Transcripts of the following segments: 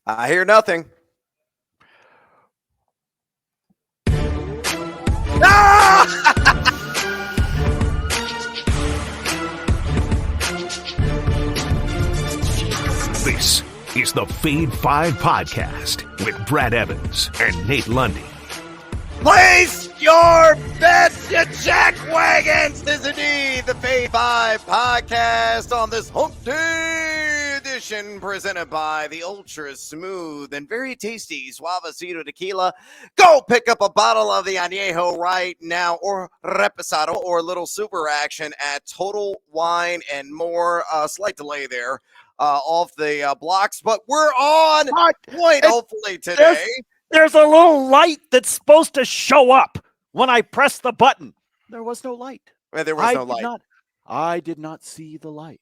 I hear nothing. Ah! This is the Fade 5 Podcast with Brad Evans and Nate Lundy. Place your bets, you jackwagons! This is indeed the Fade 5 Podcast on this Hump Day edition presented by the ultra smooth and very tasty Suavecito Tequila. Go pick up a bottle of the Añejo right now, or Reposado, or a little super action at Total Wine and More. Slight delay there off the blocks, but we're on point hopefully today. There's a little light that's supposed to show up when I press the button. There was no light. There was no light. I did not see the light.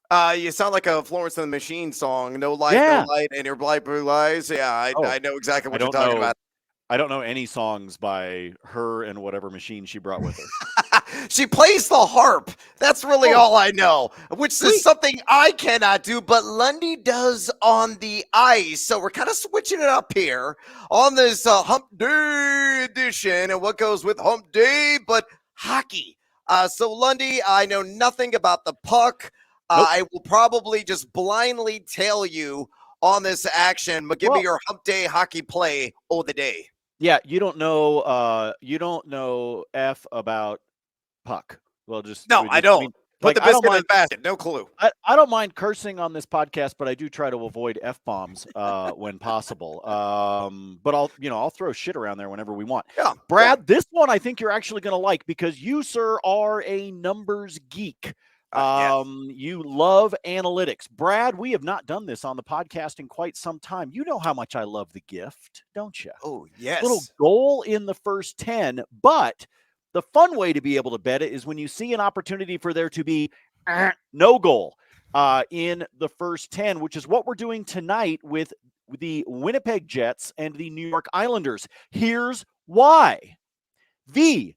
You sound like a Florence and the Machine song. No light, no light, and your bright blue eyes. Yeah, I know exactly what you're talking about. I don't know any songs by her and whatever machine she brought with her. She plays the harp. That's really all I know, which is something I cannot do, but Lundy does on the ice. So we're kind of switching it up here on this Hump Day edition and what goes with Hump Day, but hockey. So Lundy, I know nothing about the puck. I will probably just blindly tell you on this action, but give me your Hump Day hockey play of the day. Yeah, you don't know F about puck. Well, I don't. Put the biscuit in the basket. No clue. I don't mind cursing on this podcast, but I do try to avoid F-bombs when possible. But I'll throw shit around there whenever we want. Yeah, Brad, this one I think you're actually going to like because you, sir, are a numbers geek. Yes. You love analytics. Brad, we have not done this on the podcast in quite some time. You know how much I love the gift, don't you? Oh, yes. Little goal in the first 10, but the fun way to be able to bet it is when you see an opportunity for there to be no goal in the first 10, which is what we're doing tonight with the Winnipeg Jets and the New York Islanders. Here's why. The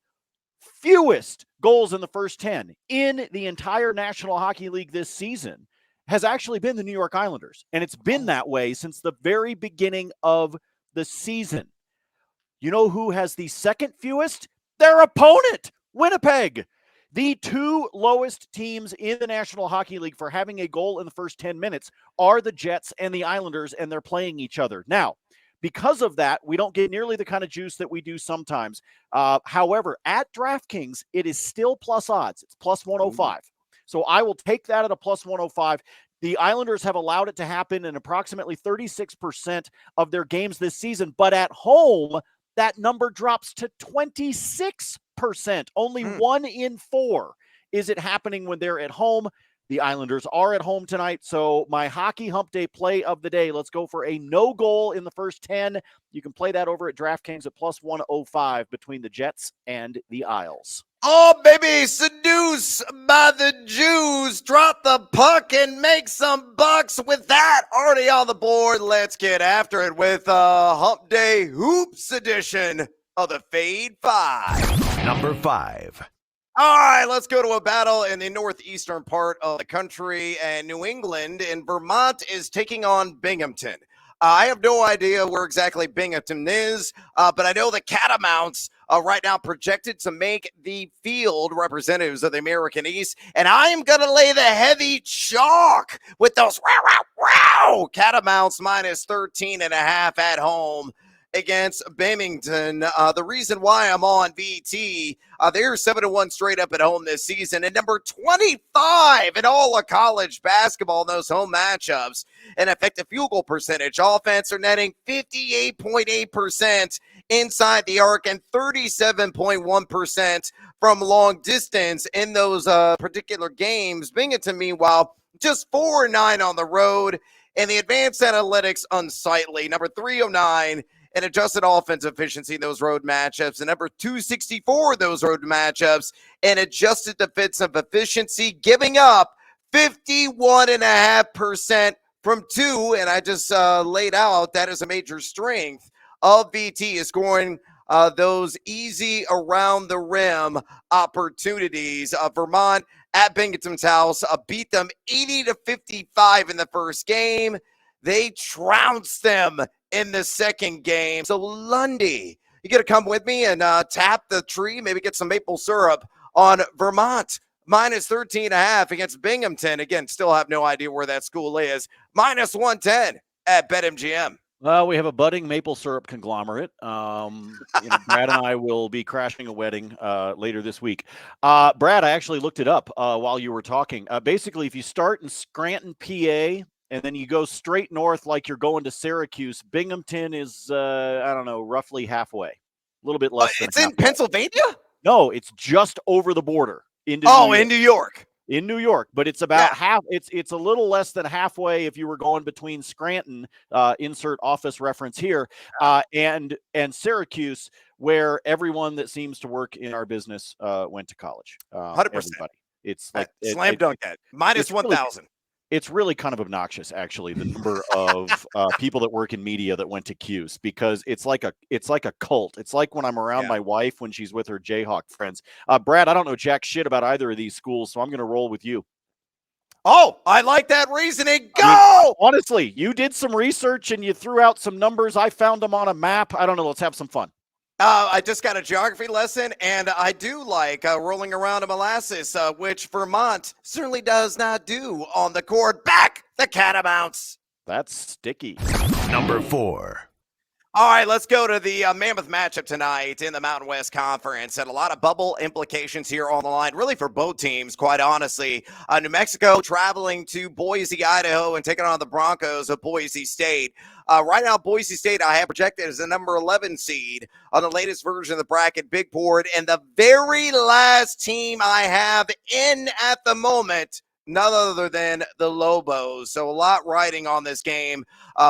fewest goals in the first 10 in the entire National Hockey League this season has actually been the New York Islanders. And it's been that way since the very beginning of the season. You know who has the second fewest? Their opponent, Winnipeg. The two lowest teams in the National Hockey League for having a goal in the first 10 minutes are the Jets and the Islanders, and they're playing each other. Now, because of that, we don't get nearly the kind of juice that we do sometimes. However, at DraftKings, it is still plus odds. It's plus 105. So I will take that at a plus 105. The Islanders have allowed it to happen in approximately 36% of their games this season, but at home, that number drops to 26%. Only 1 in 4 is it happening when they're at home. The Islanders are at home tonight, so my Hockey Hump Day play of the day, let's go for a no goal in the first 10. You can play that over at DraftKings at plus 105 between the Jets and the Isles. Oh, baby, seduce by the Jews. Drop the puck and make some bucks. With that already on the board, let's get after it with Hump Day Hoops edition of the Fade 5. Number 5. All right, let's go to a battle in the northeastern part of the country, and New England and Vermont is taking on Binghamton. I have no idea where exactly Binghamton is, but I know the Catamounts right now projected to make the field representatives of the American East, and I am going to lay the heavy chalk with those Catamounts minus 13.5 at home against Binghamton. The reason why I'm on VT, they're 7-1 straight up at home this season, and number 25 in all of college basketball in those home matchups. An effective field goal percentage. Offense are netting 58.8% inside the arc and 37.1% from long distance in those particular games. Binghamton, meanwhile, just 4-9 on the road, and the advanced analytics unsightly. Number 309 and adjusted offense efficiency in those road matchups, and number 264 in those road matchups, and adjusted defensive efficiency, giving up 51.5% from two. And I just laid out that is a major strength of VT, is scoring those easy around the rim opportunities. Vermont at Binghamton's house beat them 80-55 in the first game. They trounced them in the second game. So Lundy, you got to come with me and tap the tree, maybe get some maple syrup on Vermont. Minus 13.5 against Binghamton. Again, still have no idea where that school is. Minus 110 at BetMGM. Well, we have a budding maple syrup conglomerate. Brad and I will be crashing a wedding later this week. Brad, I actually looked it up while you were talking. Basically, if you start in Scranton, PA, and then you go straight north like you're going to Syracuse, Binghamton is, roughly halfway. A little bit less than It's halfway. in Pennsylvania? No, it's just over the border into in New York. In New York, but it's about half. It's a little less than halfway if you were going between Scranton, insert office reference here, and Syracuse, where everyone that seems to work in our business went to college. 100%. It's like slam dunk at minus 1,000. It's really kind of obnoxious, actually, the number of people that work in media that went to Cuse, because it's like a cult. It's like when I'm around my wife when she's with her Jayhawk friends. Brad, I don't know jack shit about either of these schools, so I'm going to roll with you. Oh, I like that reasoning. Go! Honestly, you did some research and you threw out some numbers. I found them on a map. I don't know. Let's have some fun. I just got a geography lesson, and I do like rolling around in molasses, which Vermont certainly does not do on the court. Back the Catamounts. That's sticky. Number 4. All right, let's go to the mammoth matchup tonight in the Mountain West Conference. And a lot of bubble implications here on the line, really for both teams, quite honestly. New Mexico traveling to Boise, Idaho, and taking on the Broncos of Boise State. Right now, Boise State I have projected as the number 11 seed on the latest version of the bracket big board. And the very last team I have in at the moment, none other than the Lobos. So a lot riding on this game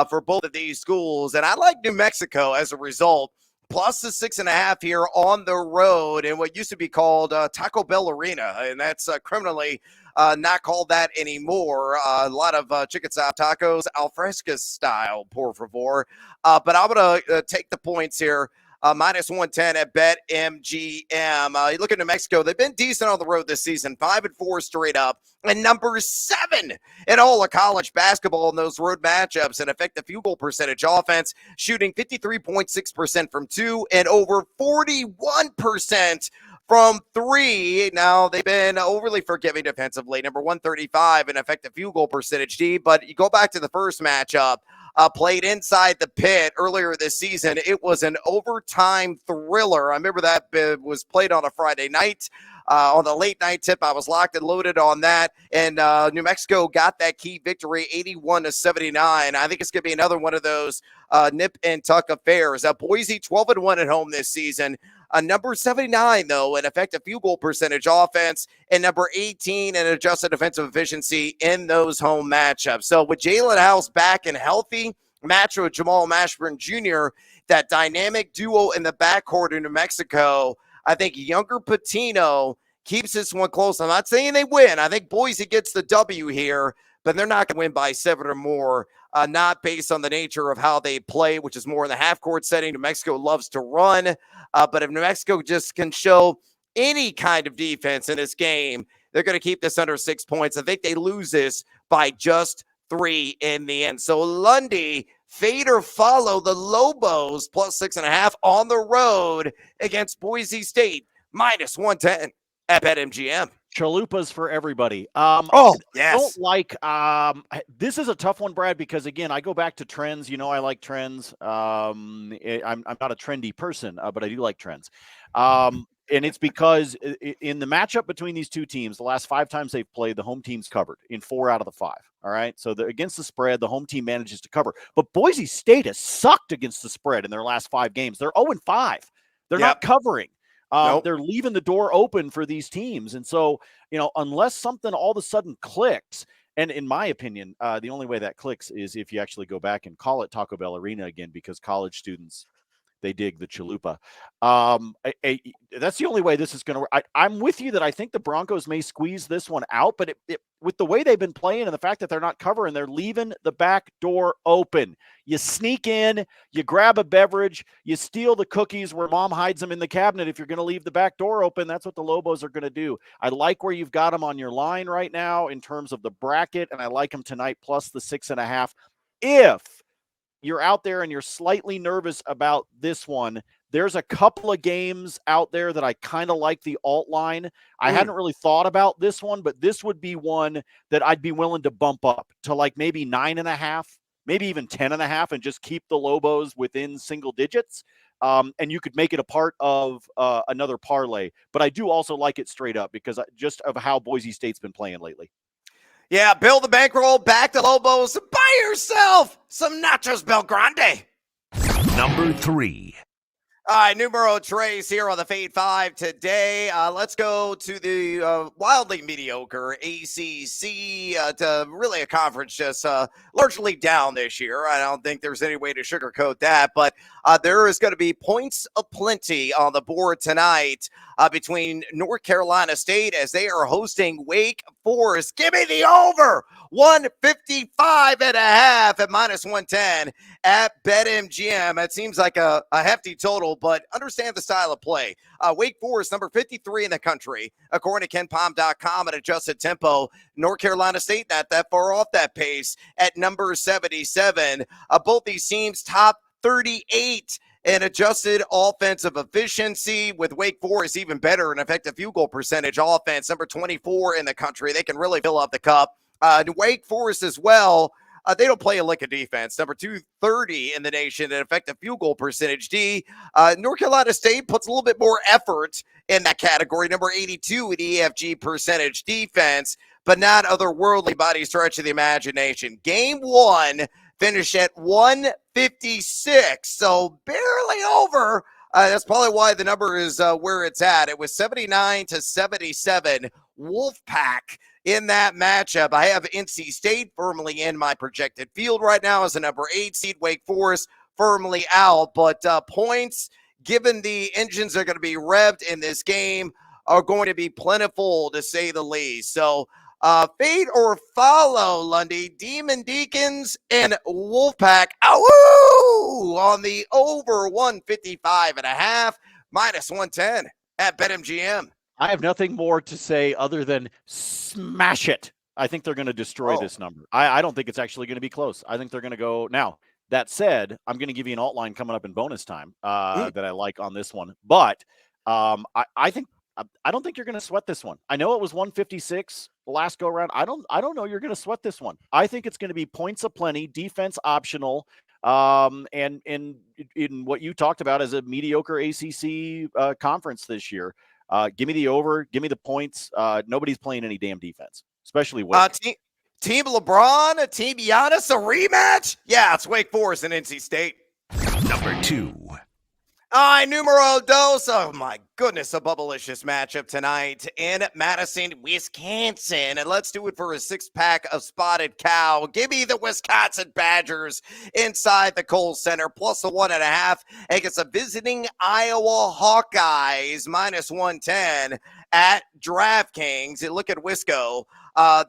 for both of these schools. And I like New Mexico as a result. Plus the 6.5 here on the road in what used to be called Taco Bell Arena. And that's criminally not called that anymore. A lot of chicken salad tacos, alfresco style, por favor. But I'm going to take the points here. Minus 110 at BetMGM. You look at New Mexico, they've been decent on the road this season, 5-4 straight up, and number 7 in all of college basketball in those road matchups, and effective field goal percentage offense, shooting 53.6% from 2 and over 41% from 3. Now, they've been overly forgiving defensively, number 135 in effective field goal percentage, D, but you go back to the first matchup, played inside the pit earlier this season. It was an overtime thriller. I remember that was played on a Friday night. On the late night tip, I was locked and loaded on that. And New Mexico got that key victory, 81-79. I think it's going to be another one of those nip and tuck affairs. Boise 12-1 at home this season. Number 79, though, in effective field goal percentage offense, and number 18 in adjusted defensive efficiency in those home matchups. So with Jalen House back and healthy, matched with Jamal Mashburn Jr., that dynamic duo in the backcourt in New Mexico, I think younger Patino keeps this one close. I'm not saying they win. I think Boise gets the W here, but they're not going to win by 7 or more. Not based on the nature of how they play, which is more in the half-court setting. New Mexico loves to run, but if New Mexico just can show any kind of defense in this game, they're going to keep this under 6 points. I think they lose this by just 3 in the end. So Lundy, fade or follow the Lobos plus 6.5 on the road against Boise State, minus 110 at BetMGM. Chalupas for everybody. Yes. Don't like this is a tough one, Brad, because again, I go back to trends. You know, I like trends. I'm not a trendy person, but I do like trends. And it's because in the matchup between these two teams, the last 5 times they've played, the home team's covered in 4 out of the 5. All right. So against the spread, the home team manages to cover. But Boise State has sucked against the spread in their last 5 games. They're 0-5. They're not covering. Nope. They're leaving the door open for these teams. And so, unless something all of a sudden clicks, and in my opinion, the only way that clicks is if you actually go back and call it Taco Bell Arena again, because college students, they dig the chalupa. That's the only way this is going to work. I'm with you that I think the Broncos may squeeze this one out, but with the way they've been playing and the fact that they're not covering, they're leaving the back door open. You sneak in, you grab a beverage, you steal the cookies where mom hides them in the cabinet. If you're going to leave the back door open, that's what the Lobos are going to do. I like where you've got them on your line right now in terms of the bracket, and I like them tonight plus the 6.5. if you're out there and you're slightly nervous about this one, there's a couple of games out there that I kind of like the alt line. I hadn't really thought about this one, but this would be one that I'd be willing to bump up to like maybe 9.5, maybe even 10.5, and just keep the Lobos within single digits. And you could make it a part of another parlay. But I do also like it straight up because just of how Boise State's been playing lately. Yeah, build the bankroll, back to Lobos, buy yourself some Nachos Belgrande. Number 3. All right, numero tres here on the Fade 5 today. Let's go to the wildly mediocre ACC, to really a conference just largely down this year. I don't think there's any way to sugarcoat that, but there is going to be points aplenty on the board tonight between North Carolina State as they are hosting Wake Forest. Give me the over, 155.5 at -110 at BetMGM. It seems like a hefty total, but understand the style of play. Wake Forest, number 53 in the country, according to KenPom.com at adjusted tempo. North Carolina State, not that far off that pace at number 77. Both these teams top 38 in adjusted offensive efficiency, with Wake Forest even better in effective field goal percentage offense, number 24 in the country. They can really fill up the cup. Wake Forest as well, they don't play a lick of defense. Number 230 in the nation in effective field goal percentage. North Carolina State puts a little bit more effort in that category. Number 82 in EFG percentage defense, but not otherworldly by any stretch of the imagination. Game 1 finished at 156, so barely over. That's probably why the number is where it's at. It was 79-77 Wolfpack in that matchup. I have NC State firmly in my projected field right now as a number 8 seed. Wake Forest firmly out, but points, given the engines are going to be revved in this game, are going to be plentiful to say the least. So fade or follow, Lundy, Demon Deacons and Wolfpack, ow, on the over 155.5, -110 at BetMGM. I have nothing more to say other than smash it. I think they're going to destroy this number. I don't think it's actually going to be close. I think they're going to go. Now, that said, I'm going to give you an alt line coming up in bonus time that I like on this one. But I don't think you're going to sweat this one. I know it was 156 last go around. I don't know you're going to sweat this one. I think it's going to be points aplenty, defense optional, and in what you talked about as a mediocre ACC conference this year. Give me the over. Give me the points. Nobody's playing any damn defense, especially Wake. Team LeBron, Team Giannis, a rematch? Yeah, it's Wake Forest and NC State. Number 2. Numero dos. Oh, my goodness, a Bubblicious matchup tonight in Madison, Wisconsin. And let's do it for a 6-pack of Spotted Cow. Give me the Wisconsin Badgers inside the Kohl Center, plus a 1.5 against the visiting Iowa Hawkeyes, -110 at DraftKings. And look at Wisco.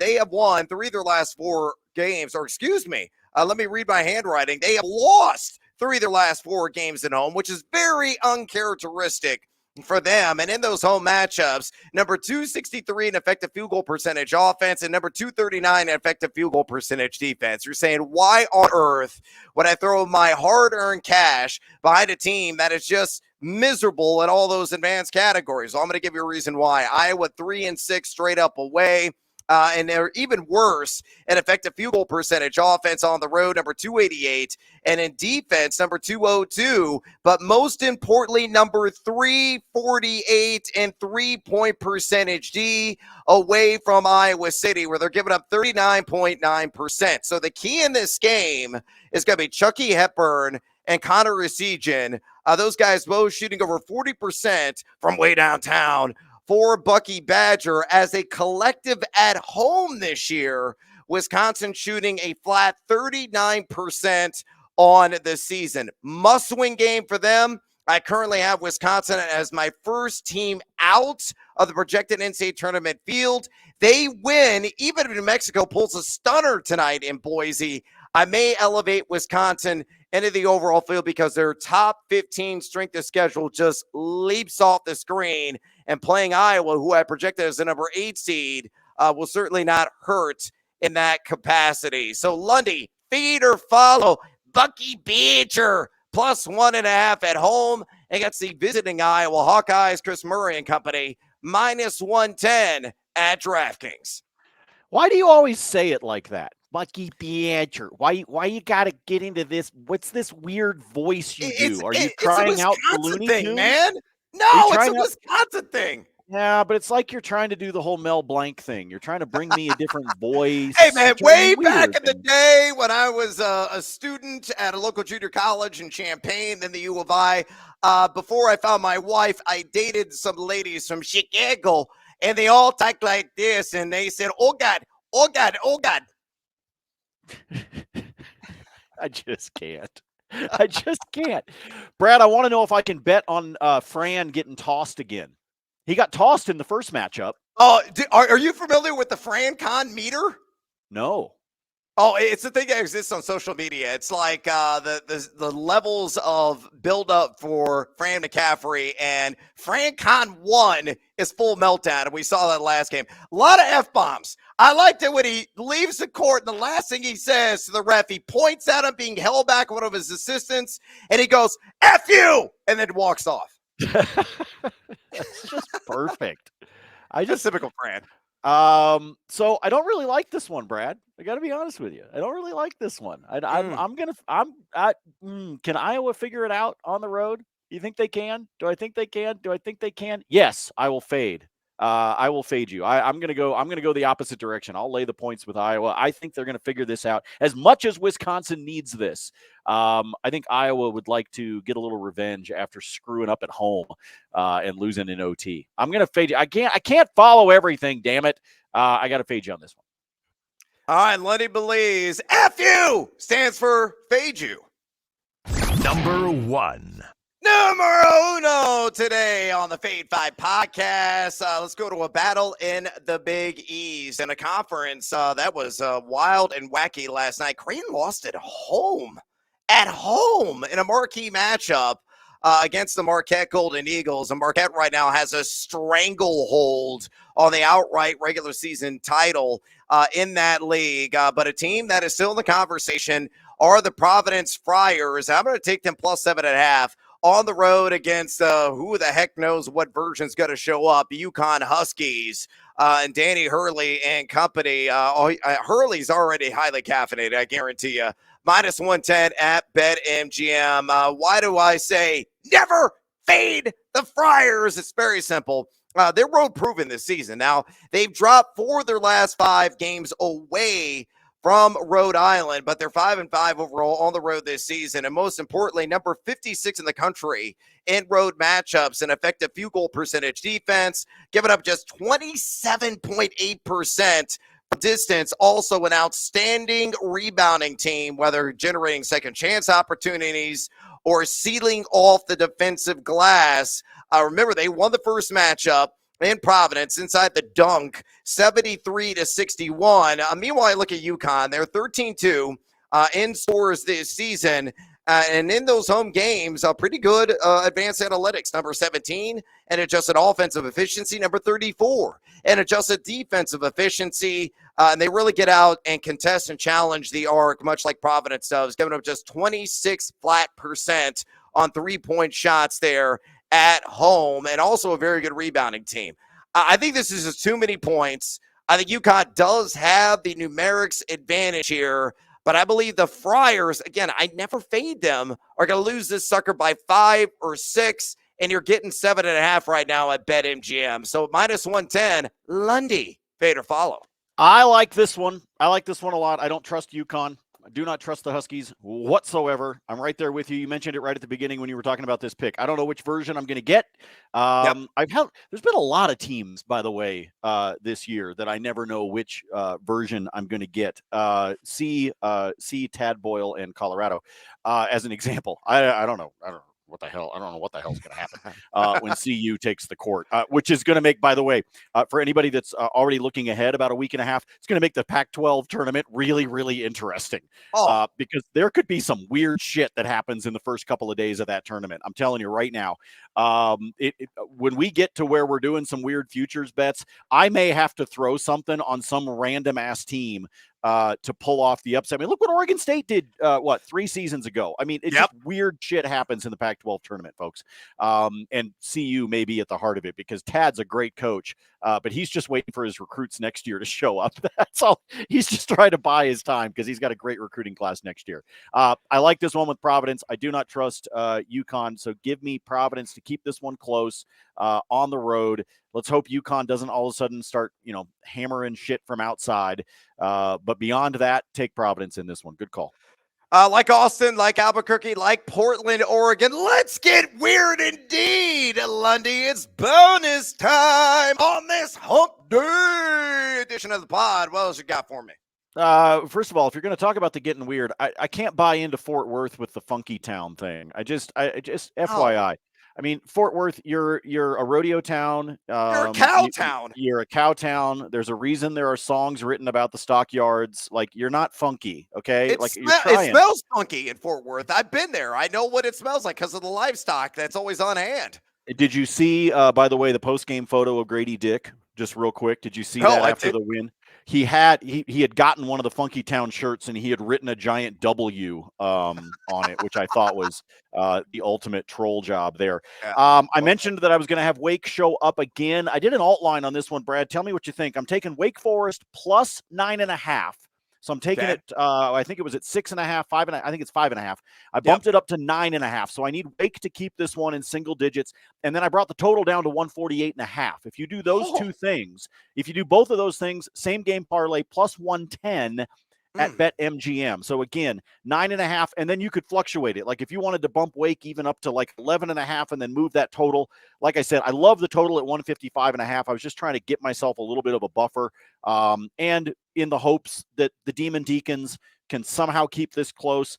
They have won 3 of their last 4 games, or excuse me, let me read my handwriting. They have lost 3 of their last 4 games at home, which is very uncharacteristic for them. And in those home matchups, number 263 in effective field goal percentage offense and number 239 in effective field goal percentage defense. You're saying, why on earth would I throw my hard-earned cash behind a team that is just miserable in all those advanced categories? Well, I'm going to give you a reason why. Iowa 3-6 straight up away. And they're even worse in effective field goal percentage offense on the road, number 288, and in defense, number 202, but most importantly, number 348 in three-point percentage D away from Iowa City, where they're giving up 39.9%. So the key in this game is going to be Chucky Hepburn and Connor Essegian. Those guys both shooting over 40% from way downtown for Bucky Badger as a collective at home this year. Wisconsin shooting a flat 39% on the season. Must-win game for them. I currently have Wisconsin as my first team out of the projected NCAA tournament field. They win, even if New Mexico pulls a stunner tonight in Boise, I may elevate Wisconsin into the overall field because their top 15 strength of schedule just leaps off the screen, and playing Iowa, who I projected as the number 8 seed, will certainly not hurt in that capacity. So Lundy, feed or follow. Bucky Beecher plus 1.5 at home against the visiting Iowa Hawkeyes, Chris Murray and company, minus 110 at DraftKings. Why do you always say it like that? Bucky Beecher. Why you got to get into this? What's this weird voice you do? Are you trying out the Looney thing, Tunes? man? No, it's a Wisconsin thing. Yeah, but it's like you're trying to do the whole Mel Blanc thing. You're trying to bring me a different voice. Hey, man, way back in the day when I was a student at a local junior college in Champaign in the U of I, before I found my wife, I dated some ladies from Chicago, and they all talked like this, and they said, oh, God, oh, God, oh, God. I just can't. I just can't. Brad, I want to know if I can bet on Fran getting tossed again. He got tossed in the first matchup. Oh, are you familiar with the Fran Con meter? No. Oh, it's the thing that exists on social media. It's like the levels of buildup for Fran McCaffrey, and Fran Con 1 is full meltdown, and we saw that last game. A lot of F-bombs. I liked it when he leaves the court, and the last thing he says to the ref, he points at him being held back by one of his assistants, and he goes, F you, and then walks off. That's just perfect. Just typical Fran. So I don't really like this one, Brad. I got to be honest with you. I don't really like this one. Can Iowa figure it out on the road? You think they can? Do I think they can? Yes, I will fade. I will fade you. I'm going to go the opposite direction. I'll lay the points with Iowa. I think they're going to figure this out as much as Wisconsin needs this. I think Iowa would like to get a little revenge after screwing up at home and losing in OT. I'm going to fade you. I can't follow everything. Damn it. I got to fade you on this one. All right. Lundy believes FU stands for fade you. Number 1. Numero uno today on the Fade 5 podcast. Let's go to a battle in the Big East in a conference that was wild and wacky last night. Creighton lost at home in a marquee matchup against the Marquette Golden Eagles. And Marquette right now has a stranglehold on the outright regular season title in that league. But a team that is still in the conversation are the Providence Friars. I'm going to take them plus 7.5. On the road against who the heck knows what version's going to show up, UConn Huskies and Danny Hurley and company. Hurley's already highly caffeinated, I guarantee you. Minus 110 at BetMGM. Why do I say never fade the Friars? It's very simple. They're road proven this season. Now, they've dropped 4 of their last 5 games away from Rhode Island, but they're 5-5 overall on the road this season. And most importantly, number 56 in the country in road matchups, an effective field goal percentage defense, giving up just 27.8% distance. Also an outstanding rebounding team, whether generating second chance opportunities or sealing off the defensive glass. Remember, they won the first matchup in Providence inside the dunk, 73-61. Meanwhile, I look at UConn. They're 13-2 in scores this season. And in those home games, pretty good advanced analytics, number 17, and adjusted offensive efficiency, number 34, and adjusted defensive efficiency. And they really get out and contest and challenge the arc, much like Providence does, giving up just 26% flat on three-point shots there at home, and also a very good rebounding team. I think this is just too many points. I think UConn does have the numerics advantage here, but I believe the Friars, again, I never fade them, are going to lose this sucker by 5 or 6, and you're getting 7.5 right now at BetMGM. So minus 110, Lundy, fade or follow. I like this one. I like this one a lot. I don't trust UConn. I do not trust the Huskies whatsoever. I'm right there with you. You mentioned it right at the beginning when you were talking about this pick. I don't know which version I'm going to get. There's been a lot of teams, by the way, this year that I never know which version I'm going to get. See Tad Boyle and Colorado as an example. I don't know. I don't know what the hell is going to happen when CU takes the court, which is going to make, by the way, for anybody that's already looking ahead about a week and a half, it's going to make the Pac-12 tournament really, really interesting because there could be some weird shit that happens in the first couple of days of that tournament. I'm telling you right now, when we get to where we're doing some weird futures bets, I may have to throw something on some random ass team to pull off the upset. I mean, look what Oregon State did, 3 seasons ago. I mean, it's just weird shit happens in the Pac-12 tournament, folks. And CU may be at the heart of it because Tad's a great coach, but he's just waiting for his recruits next year to show up. That's all. He's just trying to buy his time because he's got a great recruiting class next year. I like this one with Providence. I do not trust UConn, so give me Providence to keep this one close on the road. Let's hope UConn doesn't all of a sudden start, hammering shit from outside. But beyond that, take Providence in this one. Good call. Like Austin, like Albuquerque, like Portland, Oregon. Let's get weird indeed, Lundy. It's bonus time on this hump day edition of the pod. What else you got for me? First of all, if you're going to talk about the getting weird, I can't buy into Fort Worth with the funky town thing. I just FYI. I mean, Fort Worth, you're a rodeo town. You're a cow town. You're a cow town. There's a reason there are songs written about the stockyards. Like, you're not funky, okay? It smells funky in Fort Worth. I've been there. I know what it smells like because of the livestock that's always on hand. Did you see, by the way, the post-game photo of Grady Dick? Just real quick, did you see that after the win? He had gotten one of the Funky Town shirts and he had written a giant W on it, which I thought was the ultimate troll job there. Yeah. I mentioned that I was going to have Wake show up again. I did an alt line on this one, Brad. Tell me what you think. I'm taking Wake Forest plus 9.5. So I'm taking it. I think it was at 6.5, 5.5. I think it's 5.5. I bumped it up to 9.5. So I need Wake to keep this one in single digits. And then I brought the total down to 148.5. If you do those two things, if you do both of those things, same game parlay plus 110 at BetMGM. So again, 9.5, and then you could fluctuate it. Like if you wanted to bump Wake even up to like 11.5 and then move that total. Like I said, I love the total at 155.5. I was just trying to get myself a little bit of a buffer. And in the hopes that the Demon Deacons can somehow keep this close.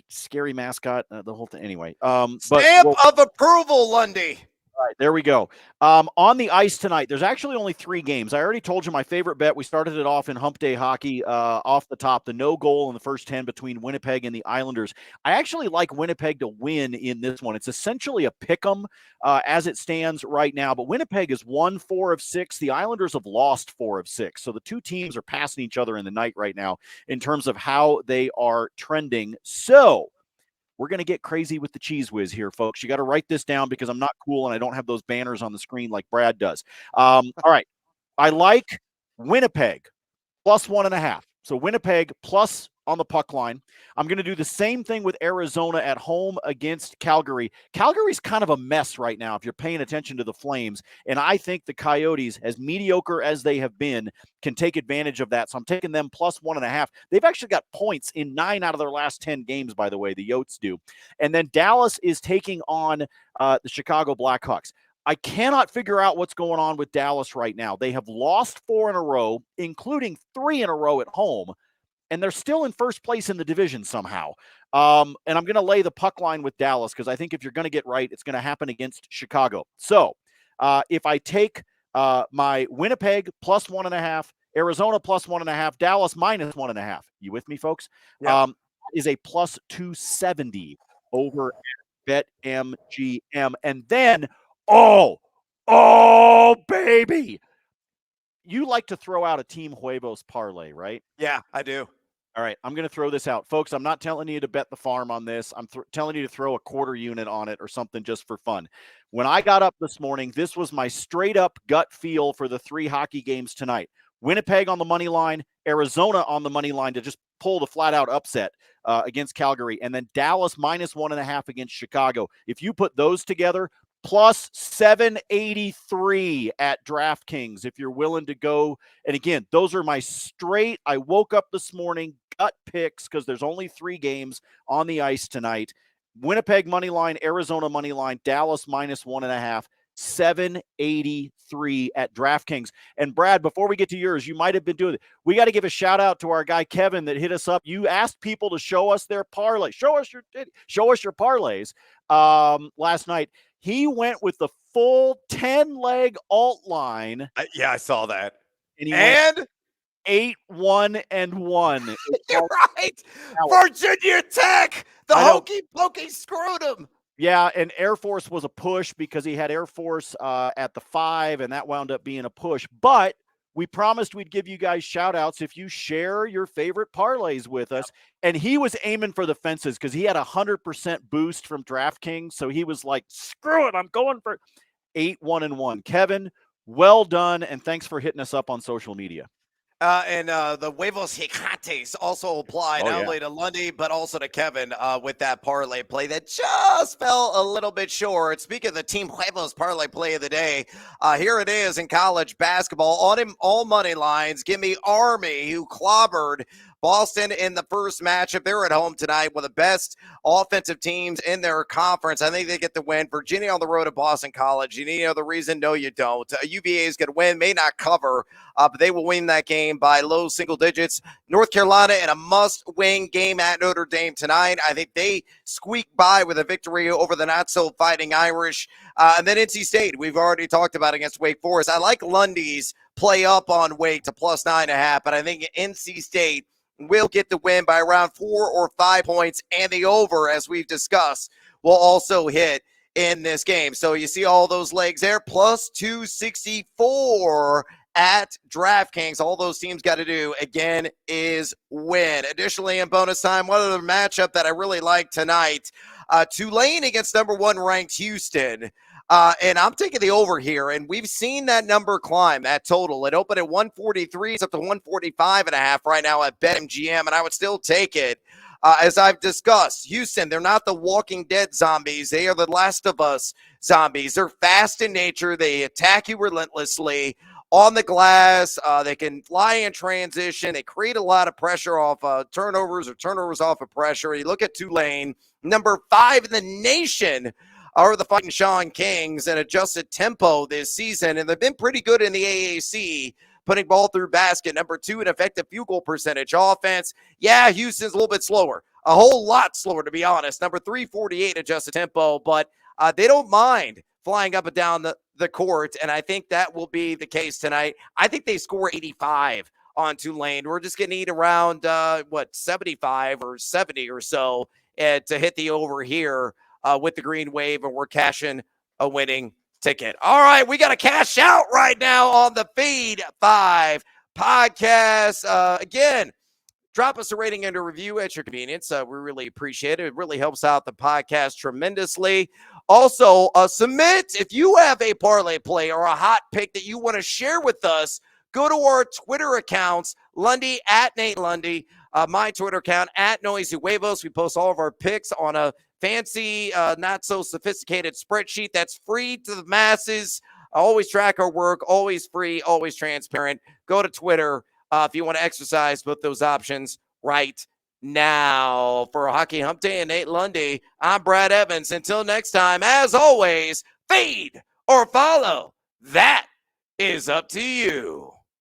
Scary mascot, the whole thing. Anyway, stamp of approval, Lundy. All right, there we go. On the ice tonight, there's actually only 3 games. I already told you my favorite bet. We started it off in Hump Day Hockey off the top, the no goal in the first 10 between Winnipeg and the Islanders. I actually like Winnipeg to win in this one. It's essentially a pick'em as it stands right now, but Winnipeg has won 4 of 6. The Islanders have lost 4 of 6. So the two teams are passing each other in the night right now in terms of how they are trending. So we're going to get crazy with the cheese whiz here, folks. You got to write this down because I'm not cool and I don't have those banners on the screen like Brad does. All right. I like Winnipeg plus 1.5. So Winnipeg plus on the puck line. I'm going to do the same thing with Arizona at home against Calgary. Calgary's kind of a mess right now if you're paying attention to the Flames. And I think the Coyotes, as mediocre as they have been, can take advantage of that. So I'm taking them plus 1.5. They've actually got points in 9 out of their last 10 games, by the way, the Yotes do. And then Dallas is taking on the Chicago Blackhawks. I cannot figure out what's going on with Dallas right now. They have lost 4 in a row, including 3 in a row at home. And they're still in first place in the division somehow. And I'm going to lay the puck line with Dallas because I think if you're going to get right, it's going to happen against Chicago. So if I take my Winnipeg plus 1.5, Arizona plus 1.5, Dallas minus 1.5, you with me, folks? Yeah. Is a plus 270 over at BetMGM. And then, oh, baby. You like to throw out a Team Huevos parlay, right? Yeah, I do. All right, I'm going to throw this out. Folks, I'm not telling you to bet the farm on this. I'm telling you to throw a quarter unit on it or something just for fun. When I got up this morning, this was my straight-up gut feel for the 3 hockey games tonight. Winnipeg on the money line, Arizona on the money line to just pull the flat-out upset against Calgary, and then Dallas minus 1.5 against Chicago. If you put those together, plus 783 at DraftKings if you're willing to go. And again, those are my straight, I woke up this morning, gut picks because there's only 3 games on the ice tonight. Winnipeg money line, Arizona money line, Dallas minus 1.5, 783 at DraftKings. And Brad, before we get to yours, you might have been doing it. We got to give a shout out to our guy Kevin that hit us up. You asked people to show us their parlay. Show us your parlays last night. He went with the full 10-leg alt line. Yeah, I saw that. And he went 8-1-1. You're right. Virginia Tech. The hokey pokey screwed him. Yeah, and Air Force was a push because he had Air Force at the 5, and that wound up being a push. But We promised we'd give you guys shout outs if you share your favorite parlays with us. And he was aiming for the fences because he had 100% boost from DraftKings. So he was like, screw it, I'm going for 8-1-1. Kevin, well done. And thanks for hitting us up on social media. And the huevos gigantes also apply not only to Lundy, but also to Kevin with that parlay play that just fell a little bit short. Speaking of the Team Huevos parlay play of the day, here it is in college basketball. On him, all money lines. Give me Army, who clobbered Boston in the first matchup. They're at home tonight, one of the best offensive teams in their conference. I think they get the win. Virginia on the road at Boston College. You need to know the reason? No, you don't. UVA is going to win, may not cover, but they will win that game by low single digits. North Carolina in a must-win game at Notre Dame tonight. I think they squeak by with a victory over the not-so-fighting Irish. And then NC State, we've already talked about against Wake Forest. I like Lundy's play up on Wake to plus 9.5, but I think NC State will get the win by around 4 or 5 points, and the over, as we've discussed, will also hit in this game. So you see all those legs there, plus 264 at DraftKings. All those teams got to do, again, is win. Additionally, in bonus time, one other matchup that I really like tonight, Tulane against number 1 ranked Houston. And I'm taking the over here, and we've seen that number climb, that total. It opened at 143. It's up to 145.5 right now at BetMGM, and I would still take it. As I've discussed, Houston, they're not the Walking Dead zombies. They are the Last of Us zombies. They're fast in nature. They attack you relentlessly on the glass. They can fly in transition. They create a lot of pressure off turnovers off of pressure. You look at Tulane, number 5 in the nation, are the Fighting Sean Kings, and adjusted tempo this season, and they've been pretty good in the AAC, putting ball through basket. Number 2 in effective field goal percentage offense. Yeah, Houston's a little bit slower, a whole lot slower, to be honest. Number 348 adjusted tempo, but they don't mind flying up and down the court, and I think that will be the case tonight. I think they score 85 on Tulane. We're just going to need around, 75 or 70 or so to hit the over here. With the green wave, and we're cashing a winning ticket. All right, we got to cash out right now on the Feed 5 podcast. Again, drop us a rating and a review at your convenience. We really appreciate it. It really helps out the podcast tremendously. Also, submit if you have a parlay play or a hot pick that you want to share with us. Go to our Twitter accounts, Lundy at Nate Lundy, my Twitter account at Noisy Huevos. We post all of our picks on a fancy, not so sophisticated spreadsheet that's free to the masses. Always track our work, always free, always transparent. Go to Twitter if you want to exercise both those options right now. For Hockey Hump Day and Nate Lundy, I'm Brad Evans. Until next time, as always, feed or follow. That is up to you.